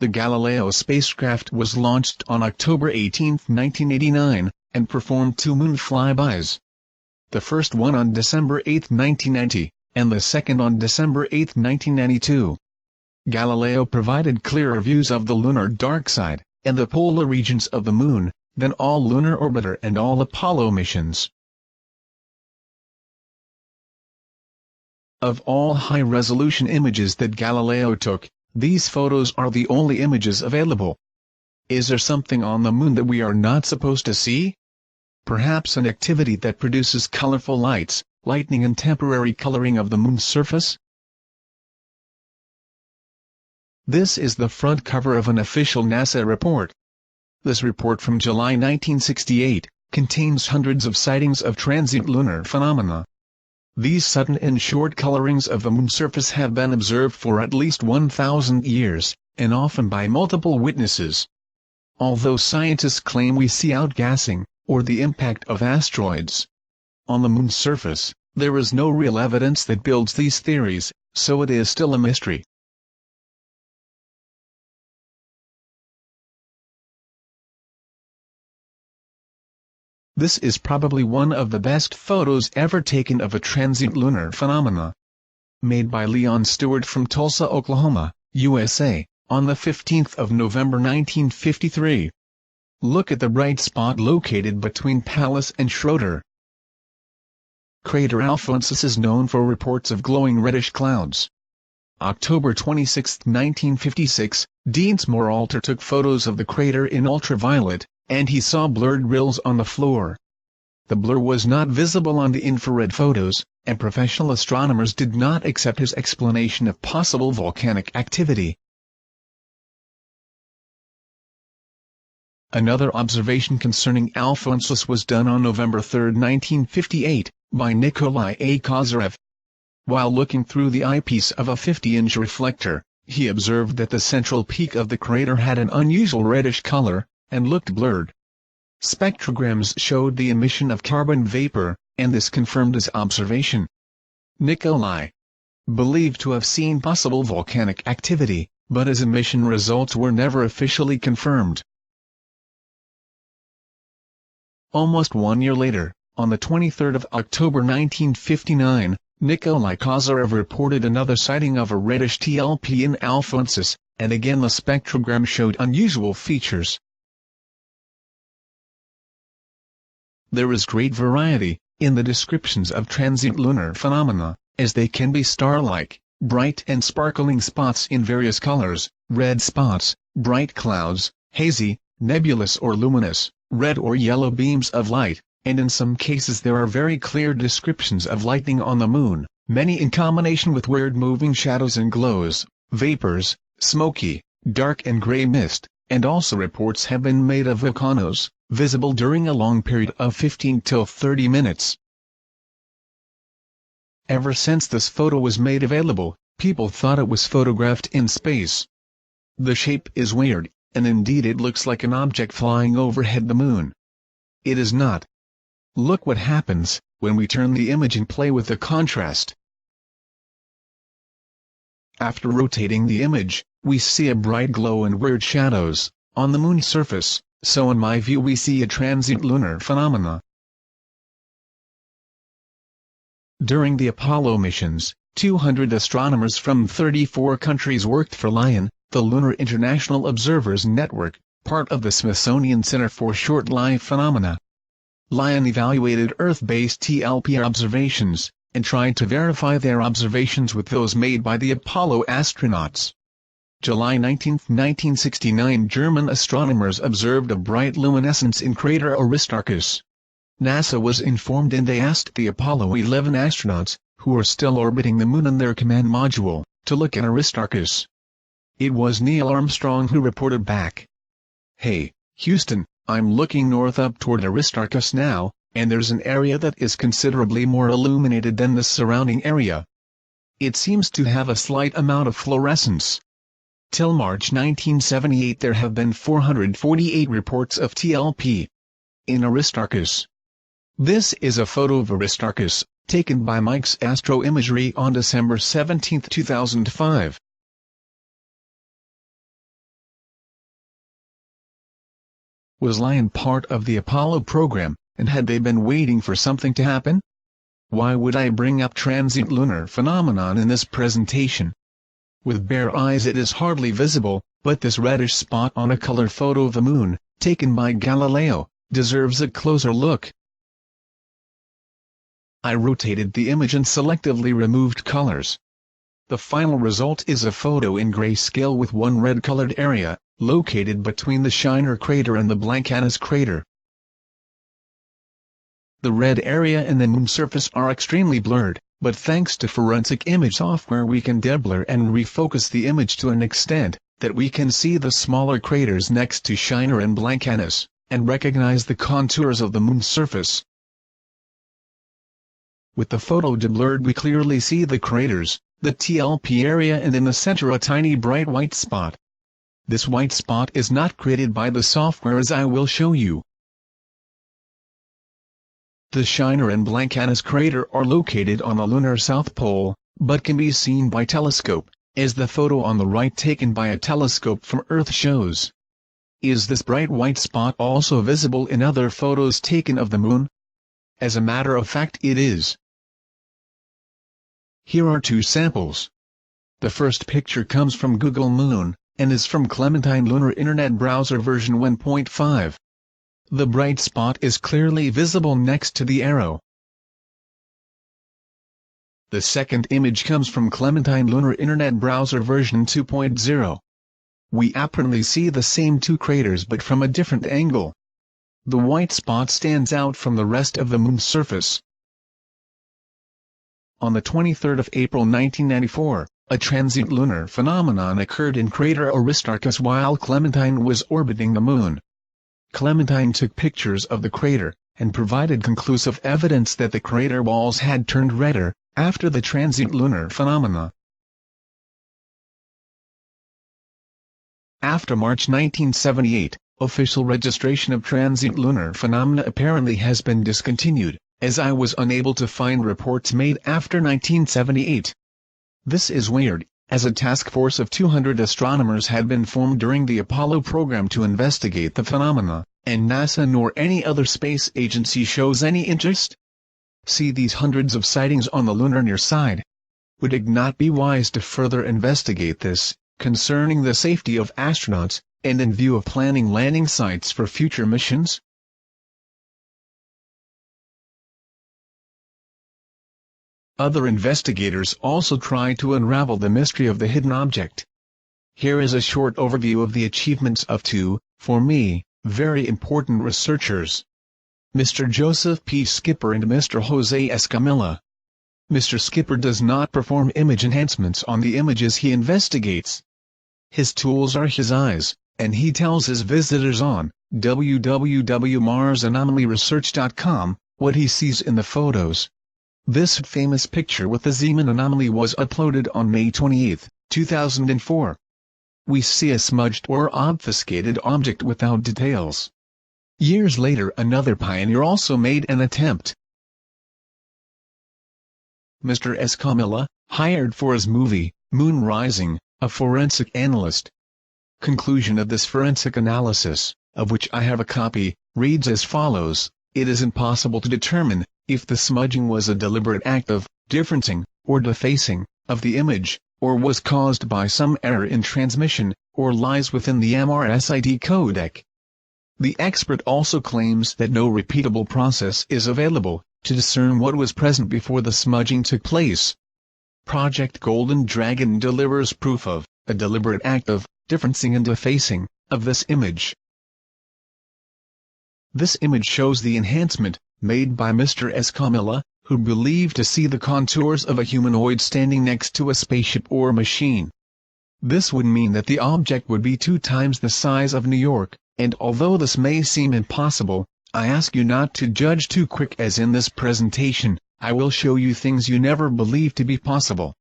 The Galileo spacecraft was launched on October 18, 1989, and performed 2 moon flybys. The first one on December 8, 1990, and the second on December 8, 1992. Galileo provided clearer views of the lunar dark side, and the polar regions of the Moon, than all Lunar Orbiter and all Apollo missions. Of all high-resolution images that Galileo took, these photos are the only images available. Is there something on the Moon that we are not supposed to see? Perhaps an activity that produces colorful lights, lightning and temporary coloring of the Moon's surface? This is the front cover of an official NASA report. This report from July 1968 contains hundreds of sightings of transient lunar phenomena. These sudden and short colorings of the Moon's surface have been observed for at least 1,000 years, and often by multiple witnesses. Although scientists claim we see outgassing, or the impact of asteroids on the Moon's surface, there is no real evidence that builds these theories, so it is still a mystery. This is probably one of the best photos ever taken of a transient lunar phenomena. Made by Leon Stewart from Tulsa, Oklahoma, USA, on the 15th of November 1953. Look at the bright spot located between Pallas and Schroeder. Crater Alphonsus is known for reports of glowing reddish clouds. October 26, 1956, Diensmoor-Alter took photos of the crater in ultraviolet, and he saw blurred rills on the floor. The blur was not visible on the infrared photos, and professional astronomers did not accept his explanation of possible volcanic activity. Another observation concerning Alphonsus was done on November 3, 1958, by Nikolai A. Kozyrev. While looking through the eyepiece of a 50-inch reflector, he observed that the central peak of the crater had an unusual reddish color, and looked blurred. Spectrograms showed the emission of carbon vapor, and this confirmed his observation. Nikolai believed to have seen possible volcanic activity, but his emission results were never officially confirmed. Almost 1 year later, on the 23rd of October 1959, Nikolai Kozyrev reported another sighting of a reddish TLP in Alphonsus, and again the spectrogram showed unusual features. There is great variety in the descriptions of transient lunar phenomena, as they can be star-like, bright and sparkling spots in various colors, red spots, bright clouds, hazy, nebulous or luminous, red or yellow beams of light, and in some cases there are very clear descriptions of lightning on the Moon, many in combination with weird moving shadows and glows, vapors, smoky, dark and gray mist, and also reports have been made of volcanoes, visible during a long period of 15 till 30 minutes. Ever since this photo was made available, people thought it was photographed in space. The shape is weird, and indeed it looks like an object flying overhead the Moon. It is not. Look what happens when we turn the image and play with the contrast. After rotating the image, we see a bright glow and weird shadows on the Moon's surface, so in my view we see a transient lunar phenomena. During the Apollo missions, 200 astronomers from 34 countries worked for LION, the Lunar International Observers Network, part of the Smithsonian Center for Short-Lived Phenomena. LION evaluated Earth-based TLP observations, and tried to verify their observations with those made by the Apollo astronauts. July 19, 1969, German astronomers observed a bright luminescence in crater Aristarchus. NASA was informed and they asked the Apollo 11 astronauts, who were still orbiting the Moon in their command module, to look at Aristarchus. It was Neil Armstrong who reported back. "Hey, Houston, I'm looking north up toward Aristarchus now, and there's an area that is considerably more illuminated than the surrounding area. It seems to have a slight amount of fluorescence." Till March 1978 there have been 448 reports of TLP in Aristarchus. This is a photo of Aristarchus, taken by Mike's Astro Imagery on December 17, 2005. Was Lion part of the Apollo program, and had they been waiting for something to happen? Why would I bring up transient lunar phenomenon in this presentation? With bare eyes it is hardly visible, but this reddish spot on a color photo of the moon, taken by Galileo, deserves a closer look. I rotated the image and selectively removed colors. The final result is a photo in grayscale with one red-colored area, located between the Shiner crater and the Blancanus crater. The red area and the moon surface are extremely blurred, but thanks to forensic image software we can deblur and refocus the image to an extent that we can see the smaller craters next to Shiner and Blancanus, and recognize the contours of the moon's surface. With the photo deblurred we clearly see the craters, the TLP area, and in the center a tiny bright white spot. This white spot is not created by the software, as I will show you. The Shiner and Blancanus crater are located on the lunar south pole, but can be seen by telescope, as the photo on the right taken by a telescope from Earth shows. Is this bright white spot also visible in other photos taken of the moon? As a matter of fact it is. Here are two samples. The first picture comes from Google Moon, and is from Clementine Lunar Internet Browser version 1.5. The bright spot is clearly visible next to the arrow. The second image comes from Clementine Lunar Internet Browser version 2.0. We apparently see the same two craters but from a different angle. The white spot stands out from the rest of the moon's surface. On the 23rd of April 1994, a transient lunar phenomenon occurred in crater Aristarchus while Clementine was orbiting the moon. Clementine took pictures of the crater, and provided conclusive evidence that the crater walls had turned redder after the transient lunar phenomena. After March 1978, official registration of transient lunar phenomena apparently has been discontinued, as I was unable to find reports made after 1978. This is weird, as a task force of 200 astronomers had been formed during the Apollo program to investigate the phenomena, and NASA nor any other space agency shows any interest. See these hundreds of sightings on the lunar near side. Would it not be wise to further investigate this, concerning the safety of astronauts, and in view of planning landing sites for future missions? Other investigators also try to unravel the mystery of the hidden object. Here is a short overview of the achievements of two, for me, very important researchers. Mr. Joseph P. Skipper and Mr. Jose Escamilla. Mr. Skipper does not perform image enhancements on the images he investigates. His tools are his eyes, and he tells his visitors on www.marsanomalyresearch.com what he sees in the photos. This famous picture with the Zeeman anomaly was uploaded on May 28, 2004. We see a smudged or obfuscated object without details. Years later another pioneer also made an attempt. Mr. Escamilla, hired for his movie, Moon Rising, a forensic analyst. Conclusion of this forensic analysis, of which I have a copy, reads as follows: it is impossible to determine if the smudging was a deliberate act of differencing or defacing of the image, or was caused by some error in transmission, or lies within the MRSID codec. The expert also claims that no repeatable process is available to discern what was present before the smudging took place. Project Golden Dragon delivers proof of a deliberate act of differencing and defacing of this image. This image shows the enhancement made by Mr. Escamilla, who believed to see the contours of a humanoid standing next to a spaceship or machine. This would mean that the object would be 2 times the size of New York, and although this may seem impossible, I ask you not to judge too quick, as in this presentation, I will show you things you never believed to be possible.